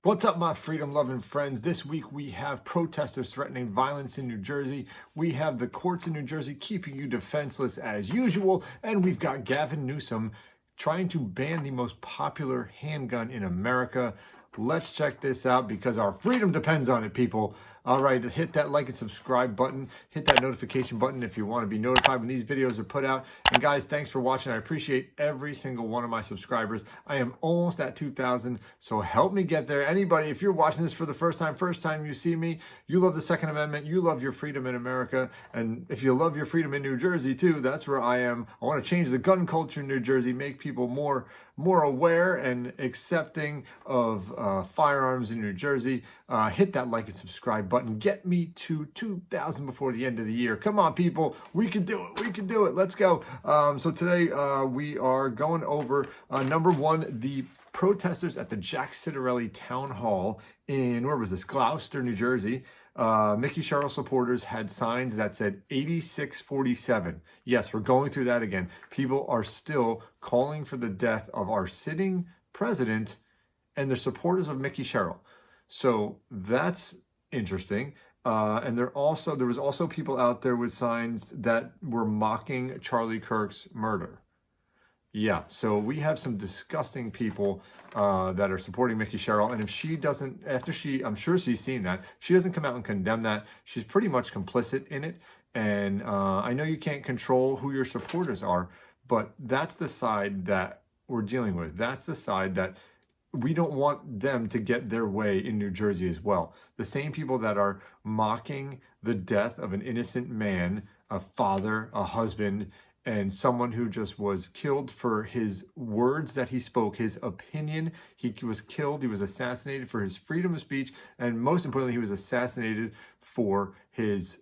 What's up, my freedom-loving friends? This week we have protesters threatening violence in New Jersey. We have the courts in New Jersey keeping you defenseless as usual. And we've got Gavin Newsom trying to ban the most popular handgun in America. Let's check this out because our freedom depends on it, people. All right, hit that like and subscribe button. Hit that notification button if you want to be notified when these videos are put out. And guys, thanks for watching. I appreciate every single one of my subscribers. I am almost at 2,000, so help me get there. Anybody, if you're watching this for the first time you see me, you love the Second Amendment, you love your freedom in America, and if you love your freedom in New Jersey too, that's where I am. I want to change the gun culture in New Jersey, make people more aware and accepting of firearms in New Jersey. Hit that like and subscribe button. Get me to 2,000 before the end of the year. Come on, people. We can do it. We can do it. Let's go. So today we are going over, number one, the protesters at the Jack Ciattarelli town hall in, where was this? Gloucester, New Jersey. Mikie Sherrill supporters had signs that said 8647. Yes, we're going through that again. People are still calling for the death of our sitting president and the supporters of Mikie Sherrill. So that's interesting. And there was also people out there with signs that were mocking Charlie Kirk's murder. Yeah, so we have some disgusting people that are supporting Mikie Sherrill, and if she doesn't, I'm sure she's seen that, if she doesn't come out and condemn that, she's pretty much complicit in it. And I know you can't control who your supporters are, but that's the side that we're dealing with. That's the side that we don't want them to get their way in New Jersey as well. The same people that are mocking the death of an innocent man, a father, a husband, and someone who just was killed for his words that he spoke, his opinion. He was killed, he was assassinated for his freedom of speech, and most importantly, he was assassinated for his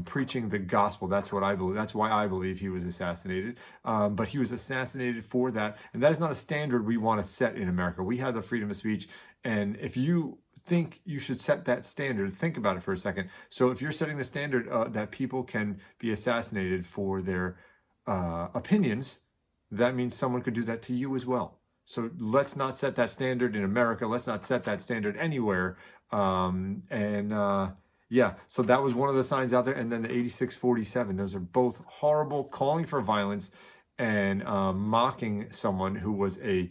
preaching the gospel. That's what I believe. That's why I believe he was assassinated. But he was assassinated for that. And that is not a standard we want to set in America. We have the freedom of speech. And if you think you should set that standard, think about it for a second. So if you're setting the standard that people can be assassinated for their opinions, that means someone could do that to you as well. So let's not set that standard in America. Let's not set that standard anywhere. Yeah, so that was one of the signs out there. And then the 8647, those are both horrible, calling for violence and mocking someone who was a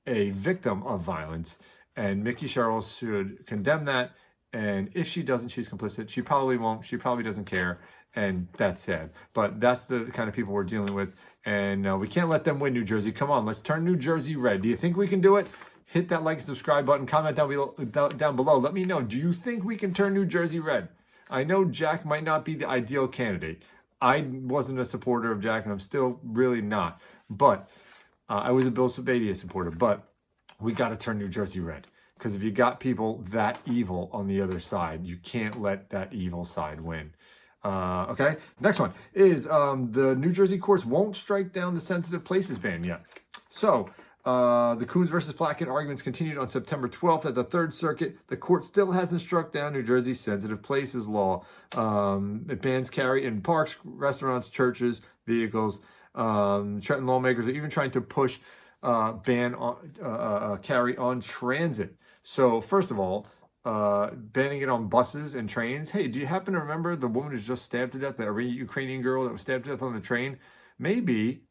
victim of violence. And Mikie Sherrill should condemn that. And if she doesn't, she's complicit. She probably won't. She probably doesn't care. And that's sad. But that's the kind of people we're dealing with. And we can't let them win New Jersey. Come on, let's turn New Jersey red. Do you think we can do it? Hit that like and subscribe button. Comment down below. Let me know. Do you think we can turn New Jersey red? I know Jack might not be the ideal candidate. I wasn't a supporter of Jack, and I'm still really not. But I was a Bill Sabbatia supporter. But we got to turn New Jersey red. Because if you got people that evil on the other side, you can't let that evil side win. Okay, next one is the New Jersey courts won't strike down the sensitive places ban yet. So the Coons versus Platkin arguments continued on September 12th at the Third Circuit. The court still hasn't struck down New Jersey's sensitive places law. It bans carry in parks, restaurants, churches, vehicles. Trenton lawmakers are even trying to push ban on carry on transit. So first of all, banning it on buses and trains. Hey, do you happen to remember the woman who was just stabbed to death, the Ukrainian girl that was stabbed to death on the train? Maybe,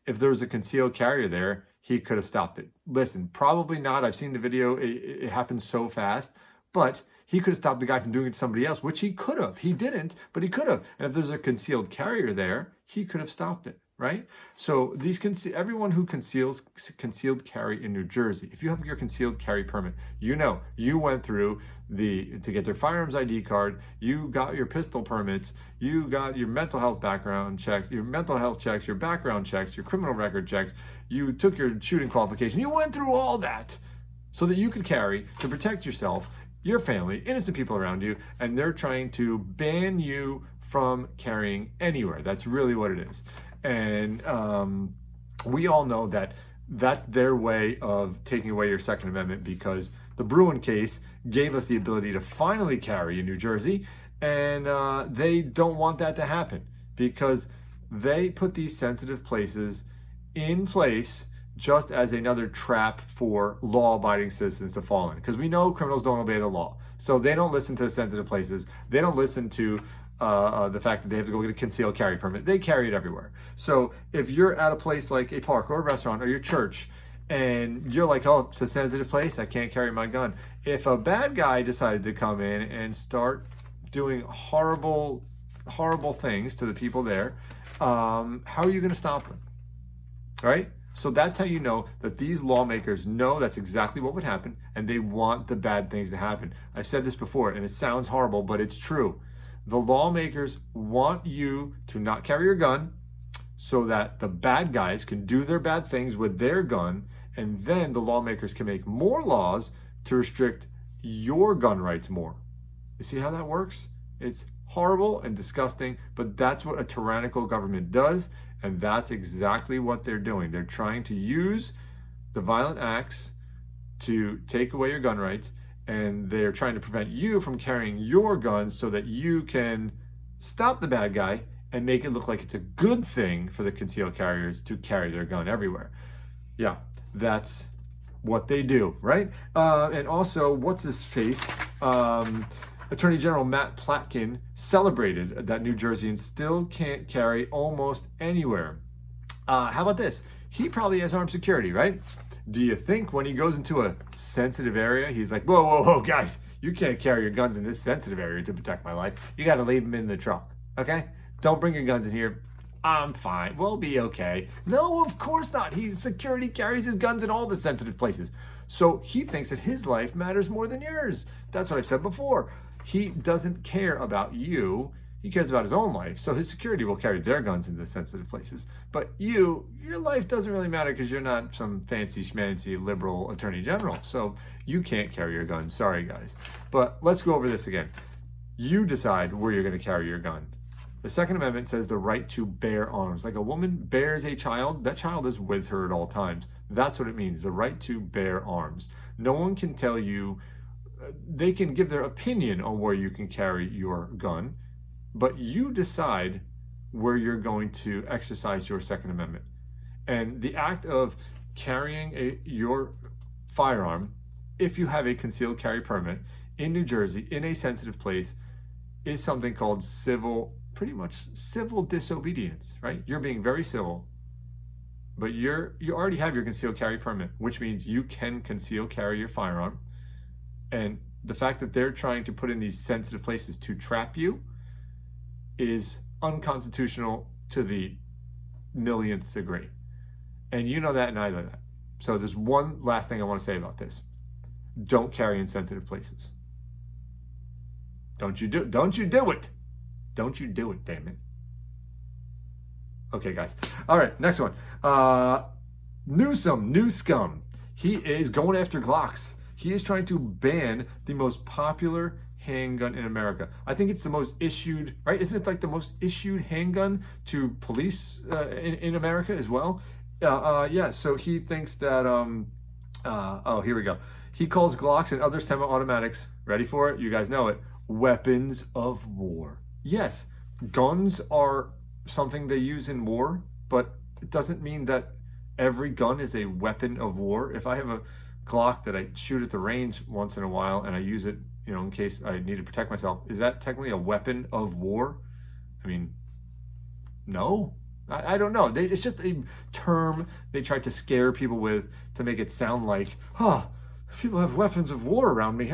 if there was a concealed carrier there, he could have stopped it. Listen, probably not. I've seen the video. It happened so fast. But he could have stopped the guy from doing it to somebody else, which he could have. He didn't, but he could have. And if there's a concealed carrier there, he could have stopped it, right? So everyone who concealed carry in New Jersey, if you have your concealed carry permit, you know you went through to get their firearms ID card, you got your pistol permits, you got your mental health background checks, your mental health checks, your background checks, your criminal record checks, you took your shooting qualification, you went through all that so that you could carry to protect yourself, your family, innocent people around you, and they're trying to ban you from carrying anywhere. That's really what it is. And we all know that that's their way of taking away your Second Amendment, because the Bruin case gave us the ability to finally carry in New Jersey, and they don't want that to happen because they put these sensitive places in place just as another trap for law-abiding citizens to fall in. Because we know criminals don't obey the law. So they don't listen to sensitive places. They don't listen to the fact that they have to go get a concealed carry permit. They carry it everywhere. So if you're at a place like a park or a restaurant or your church, and you're like, oh, it's a sensitive place, I can't carry my gun. If a bad guy decided to come in and start doing horrible things to the people there, how are you going to stop them? Right? So that's how you know that these lawmakers know that's exactly what would happen, and they want the bad things to happen. I've said this before, and it sounds horrible, but it's true. The lawmakers want you to not carry your gun so that the bad guys can do their bad things with their gun, and then the lawmakers can make more laws to restrict your gun rights more. You see how that works? It's horrible and disgusting, but that's what a tyrannical government does, and that's exactly what they're doing. They're trying to use the violent acts to take away your gun rights, and they're trying to prevent you from carrying your guns so that you can stop the bad guy and make it look like it's a good thing for the concealed carriers to carry their gun everywhere. Yeah, that's what they do, right? And also, what's his face? Attorney General Matt Platkin celebrated that New Jerseyans still can't carry almost anywhere. How about this? He probably has armed security, right? Do you think when he goes into a sensitive area, he's like, whoa, whoa, whoa, guys, you can't carry your guns in this sensitive area to protect my life. You got to leave them in the truck, okay? Don't bring your guns in here. I'm fine. We'll be okay. No, of course not. Security carries his guns in all the sensitive places. So he thinks that his life matters more than yours. That's what I've said before. He doesn't care about you. He cares about his own life. So his security will carry their guns into sensitive places. But your life doesn't really matter because you're not some fancy schmancy liberal attorney general. So you can't carry your gun. Sorry, guys. But let's go over this again. You decide where you're going to carry your gun. The Second Amendment says the right to bear arms. Like a woman bears a child, that child is with her at all times. That's what it means, the right to bear arms. No one can tell you, they can give their opinion on where you can carry your gun, but you decide where you're going to exercise your Second Amendment. And the act of carrying your firearm, if you have a concealed carry permit in New Jersey, in a sensitive place, is something called pretty much civil disobedience, right? You're being very civil, but you already have your concealed carry permit, which means you can conceal carry your firearm. And the fact that they're trying to put in these sensitive places to trap you is unconstitutional to the millionth degree. And you know that and I know that. So there's one last thing I want to say about this. Don't carry in sensitive places. Don't you do it. Don't you do it, damn it. Okay, guys. All right, next one. Newsom. He is going after Glocks. He is trying to ban the most popular handgun in America. I think it's the most issued, right? Isn't it like the most issued handgun to police in America as well? Yeah, so he thinks that, oh, here we go. He calls Glocks and other semi-automatics, ready for it? You guys know it, weapons of war. Yes, guns are something they use in war, but it doesn't mean that every gun is a weapon of war. If I have a Glock that I shoot at the range once in a while and I use it, in case I need to protect myself, is that technically a weapon of war? I mean, no. I don't know. It's just a term they try to scare people with to make it sound like, people have weapons of war around me.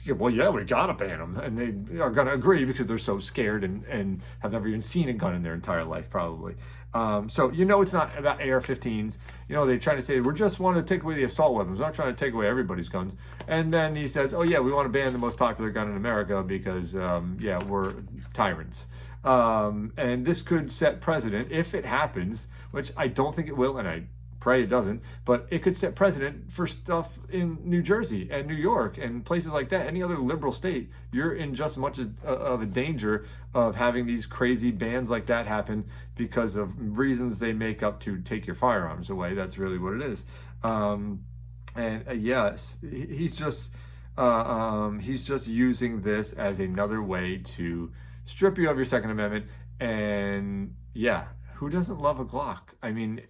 Well, yeah, we gotta ban them. And they are gonna agree because they're so scared and have never even seen a gun in their entire life, probably. So it's not about AR-15s. They're trying to say, we just want to take away the assault weapons. We're not trying to take away everybody's guns. And then he says, oh yeah, we want to ban the most popular gun in America because, we're tyrants. And this could set precedent if it happens, which I don't think it will, and I pray it doesn't, but it could set precedent for stuff in New Jersey and New York and places like that. Any other liberal state, you're in just as much of a danger of having these crazy bans like that happen because of reasons they make up to take your firearms away. That's really what it is. Yes, he's just using this as another way to strip you of your Second Amendment. And yeah, who doesn't love a Glock? I mean,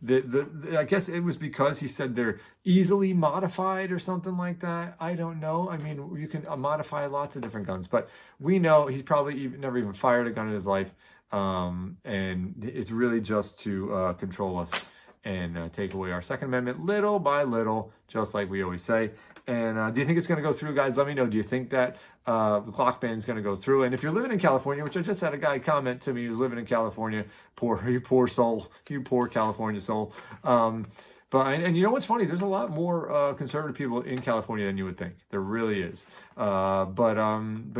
I guess it was because he said they're easily modified or something like that. I don't know. I mean, you can modify lots of different guns, but we know he's probably never even fired a gun in his life. And it's really just to control us and take away our Second Amendment little by little, just like we always say. And do you think it's going to go through, guys? Let me know. Do you think that the Glock ban is going to go through? And if you're living in California, which I just had a guy comment to me who's living in California, you poor soul, you poor California soul. And you know what's funny? There's a lot more conservative people in California than you would think. There really is. But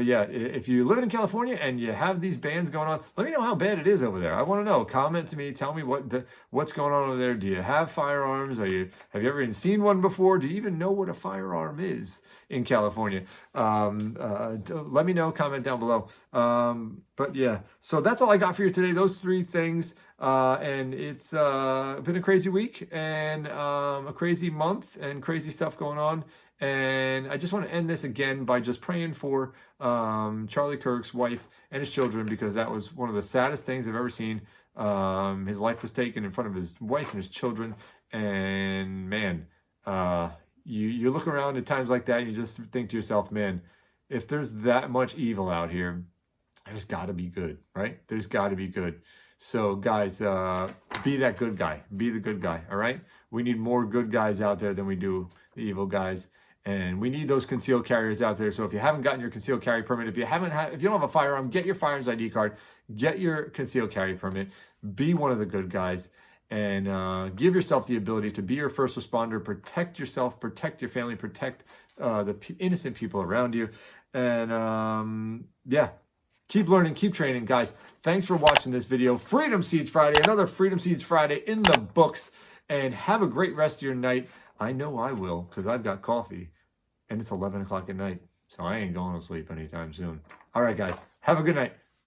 yeah, if you live in California and you have these bans going on, let me know how bad it is over there. I want to know. Comment to me. Tell me what's going on over there. Do you have firearms? Have you ever even seen one before? Do you even know what a firearm is in California? Let me know. Comment down below. But yeah, so that's all I got for you today. Those three things. And it's been a crazy week and a crazy month and crazy stuff going on. And I just want to end this again by just praying for Charlie Kirk's wife and his children, because that was one of the saddest things I've ever seen. His life was taken in front of his wife and his children. And man, you look around at times like that and you just think to yourself, man, if there's that much evil out here, there's got to be good, right? There's got to be good. So guys, be that good guy. Be the good guy, all right? We need more good guys out there than we do the evil guys. And we need those concealed carriers out there. So if you haven't gotten your concealed carry permit, if you don't have a firearm, get your firearms ID card, get your concealed carry permit, be one of the good guys, and give yourself the ability to be your first responder, protect yourself, protect your family, protect the innocent people around you. And yeah. Keep learning, keep training, guys. Thanks for watching this video. Freedom Seeds Friday, another Freedom Seeds Friday in the books. And have a great rest of your night. I know I will, because I've got coffee. And it's 11 o'clock at night. So I ain't going to sleep anytime soon. All right, guys. Have a good night.